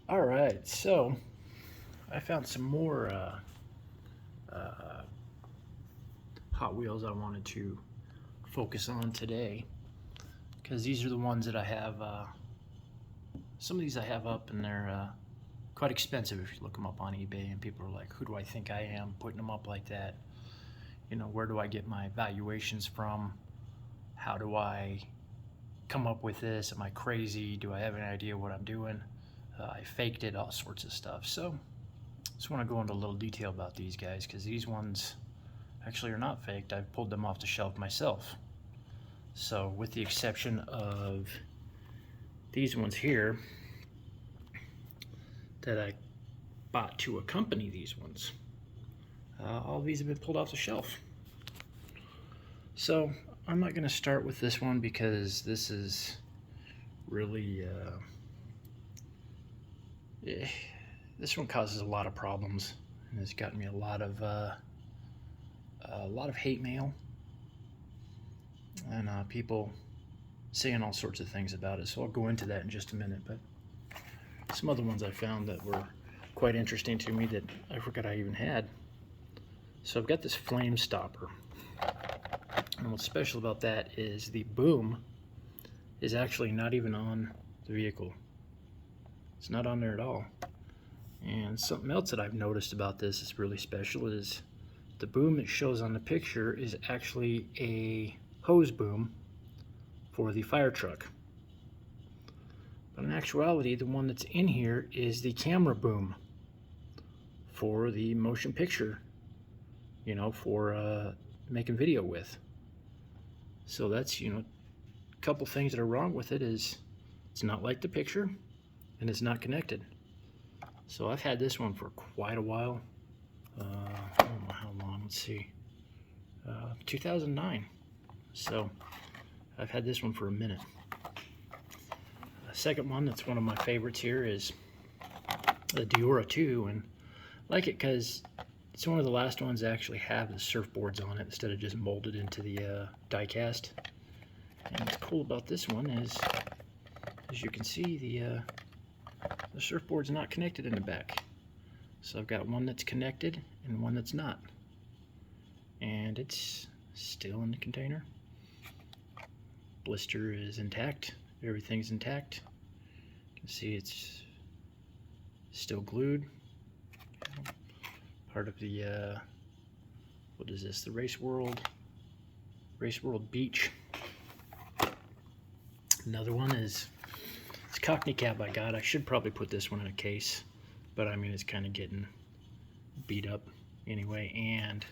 All right, so I found some more Hot Wheels I wanted to focus on today because these are the ones that I have. Some of these I have up and they're quite expensive if you look them up on eBay, and people are like, who do I think I am putting them up like that? You know, where do I get my valuations from? How do I come up with this? Am I crazy? Do I have any idea what I'm doing? I faked it, all sorts of stuff. So just want to go into a little detail about these guys because these ones actually are not faked. I've pulled them off the shelf myself. So with the exception of these ones here that I bought to accompany these ones, all these have been pulled off the shelf. So I'm not going to start with this one because this is really this one causes a lot of problems and has gotten me a lot of hate mail and people saying all sorts of things about it. So I'll go into that in just a minute. But some other ones I found that were quite interesting to me that I forgot I even had. So I've got this flame stopper. And what's special about that is the boom is actually not even on the vehicle. It's not on there at all. And something else that I've noticed about this is really special is the boom that shows on the picture is actually a hose boom for the fire truck. But in actuality, the one that's in here is the camera boom for the motion picture, you know, for making video with. So that's, you know, a couple things that are wrong with it is it's not like the picture and it's not connected. So I've had this one for quite a while. I don't know how long, let's see, 2009. So I've had this one for a minute. The second one that's one of my favorites here is the Diora 2, and I like it because it's one of the last ones that actually have the surfboards on it instead of just molded into the die cast. And what's cool about this one is, as you can see, the surfboard's not connected in the back. So I've got one that's connected and one that's not. And it's still in the container. Blister is intact. Everything's intact. You can see it's still glued. Part of the, what is this? The Race World Beach. Another one is this Cockney cab I got. I should probably put this one in a case, but I mean, it's kind of getting beat up anyway. And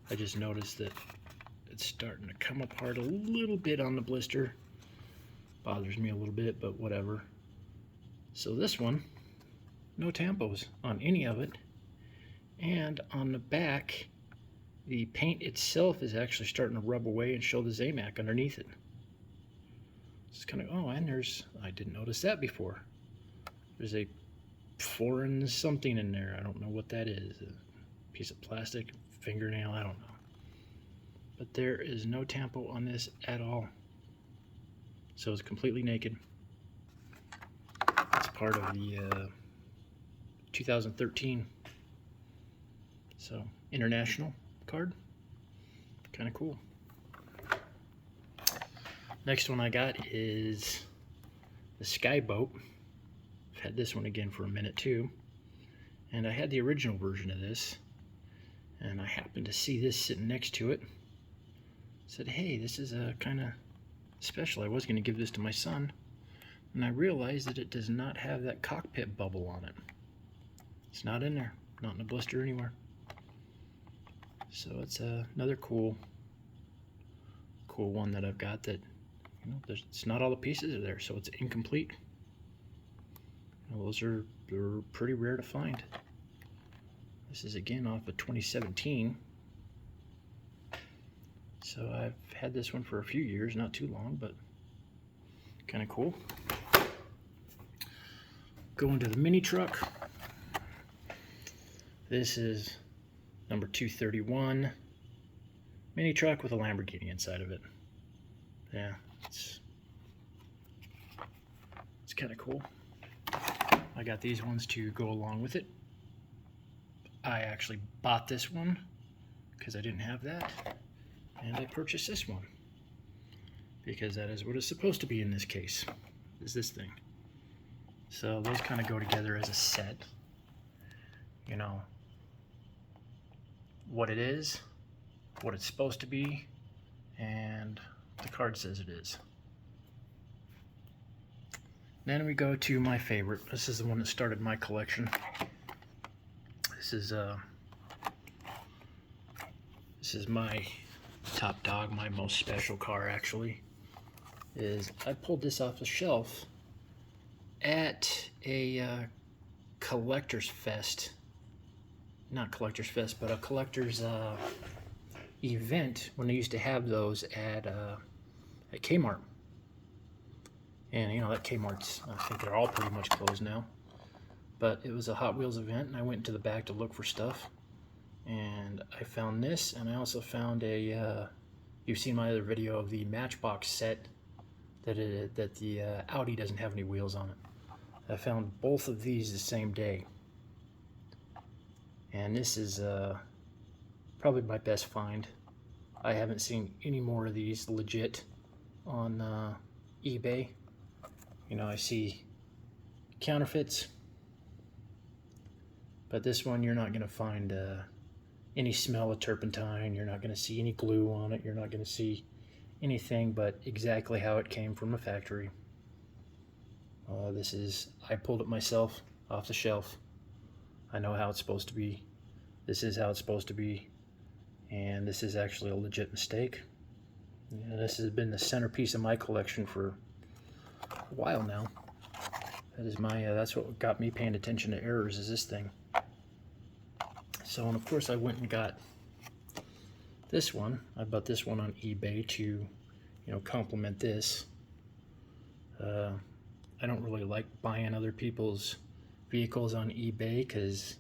I just noticed that it's starting to come apart a little bit on the blister. Bothers me a little bit, but whatever. So this one, no tampos on any of it. And on the back, the paint itself is actually starting to rub away and show the Zamac underneath it. It's kind of, oh, and I didn't notice that before. There's a foreign something in there. I don't know what that is. A piece of plastic, fingernail, I don't know. But there is no tampo on this at all. So it's completely naked. It's part of the 2013. So international card. Kind of cool. Next one I got is the Skyboat. I've had this one again for a minute too. And I had the original version of this. And I happened to see this sitting next to it. Said, hey, this is a kind of special. I was going to give this to my son. And I realized that it does not have that cockpit bubble on it. It's not in there. Not in the blister anywhere. So it's another cool one that I've got that, you know, it's not all the pieces are there, so it's incomplete. You know, they're pretty rare to find. This is again off of 2017. So I've had this one for a few years, not too long, but kind of cool. Going to the mini truck. This is number 231 mini truck with a Lamborghini inside of it. Yeah, it's kind of cool. I I got these ones to go along with it. I actually bought this one because I didn't have that, and I purchased this one because that is what it's supposed to be in this case, is this thing. So those kind of go together as a set. You know, what it is, what it's supposed to be, and the card says it is. Then we go to my favorite. This is the one that started my collection. This is my top dog, my most special car actually. I pulled this off the shelf at a collector's fest. Not collector's fest, but a collector's event when they used to have those at Kmart. And you know, that Kmart's, I think they're all pretty much closed now. But it was a Hot Wheels event, and I went into the back to look for stuff. And I found this, and I also found you've seen my other video of the Matchbox set that the Audi doesn't have any wheels on it. I found both of these the same day. And this is probably my best find. I haven't seen any more of these legit on eBay. You know, I see counterfeits, but this one you're not going to find any smell of turpentine. You're not going to see any glue on it. You're not going to see anything but exactly how it came from a factory. I pulled it myself off the shelf. I know how it's supposed to be. This is how it's supposed to be. And this is actually a legit mistake. And this has been the centerpiece of my collection for a while now. That's what got me paying attention to errors, is this thing. So, and of course I went and got this one. I bought this one on eBay to, you know, complement this. I don't really like buying other people's vehicles on eBay because,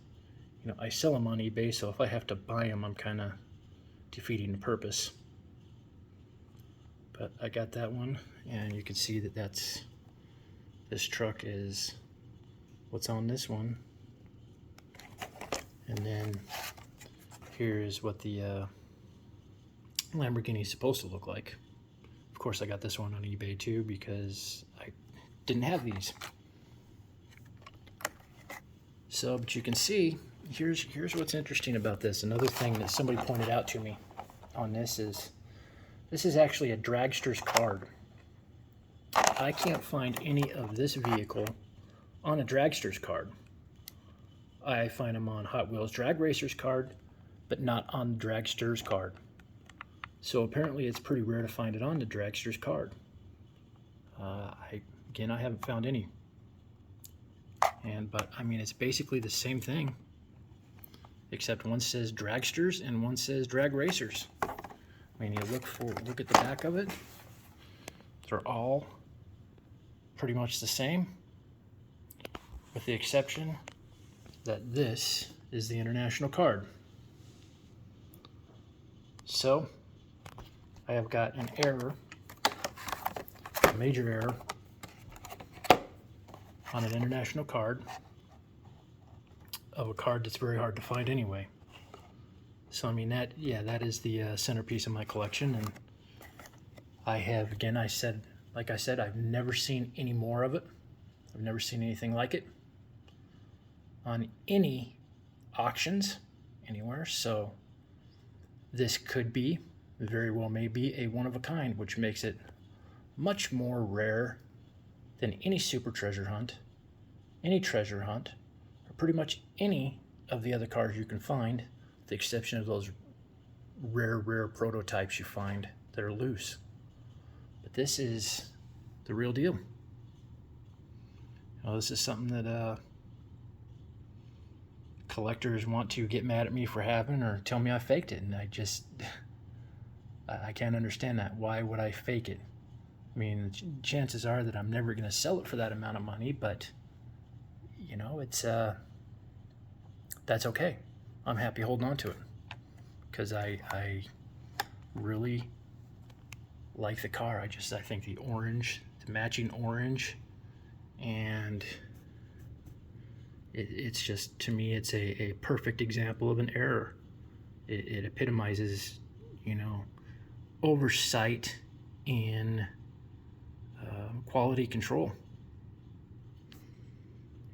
you know, I sell them on eBay, so if I have to buy them, I'm kind of defeating the purpose. But I got that one, and you can see that this truck is what's on this one. And then here's what the Lamborghini is supposed to look like. Of course, I got this one on eBay too because I didn't have these. So, but you can see, here's what's interesting about this. Another thing that somebody pointed out to me on this is actually a dragster's card. I can't find any of this vehicle on a dragster's card. I find them on Hot Wheels Drag Racer's card, but not on the dragster's card. So apparently it's pretty rare to find it on the dragster's card. I haven't found any. But I mean, it's basically the same thing, except one says dragsters and one says drag racers. I mean, you look at the back of it. They're all pretty much the same, with the exception that this is the international card. So I have got an error, a major error, on an international card of a card that's very hard to find anyway. So I mean, that is the centerpiece of my collection, and I have, again, like I said, I've never seen any more of it. I've never seen anything like it on any auctions anywhere. So this could be, very well may be, a one of a kind, which makes it much more rare than any super treasure hunt, any treasure hunt, or pretty much any of the other cars you can find, with the exception of those rare prototypes you find that are loose. But this is the real deal. You know, this is something that collectors want to get mad at me for having, or tell me I faked it, and I can't understand that. Why would I fake it? I mean, chances are that I'm never going to sell it for that amount of money, but you know, that's okay. I'm happy holding on to it because I really like the car. I think the orange, the matching orange, and It's just, to me, it's a perfect example of an error. It epitomizes, you know, oversight in quality control.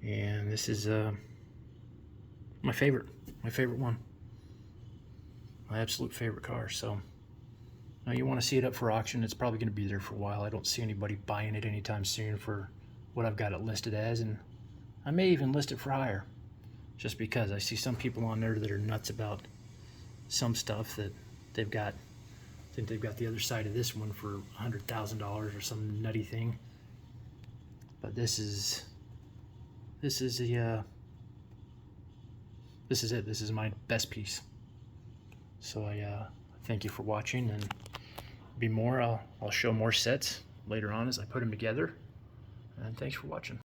And this is my favorite one, my absolute favorite car. So now you want to see it up for auction. It's probably going to be there for a while. I don't see anybody buying it anytime soon for what I've got it listed as, and I may even list it for higher, just because I see some people on there that are nuts about some stuff that they've got. I think they've got the other side of this one for $100,000 or some nutty thing. But this is it. This is my best piece. So I thank you for watching, and be more. I'll show more sets later on as I put them together. And thanks for watching.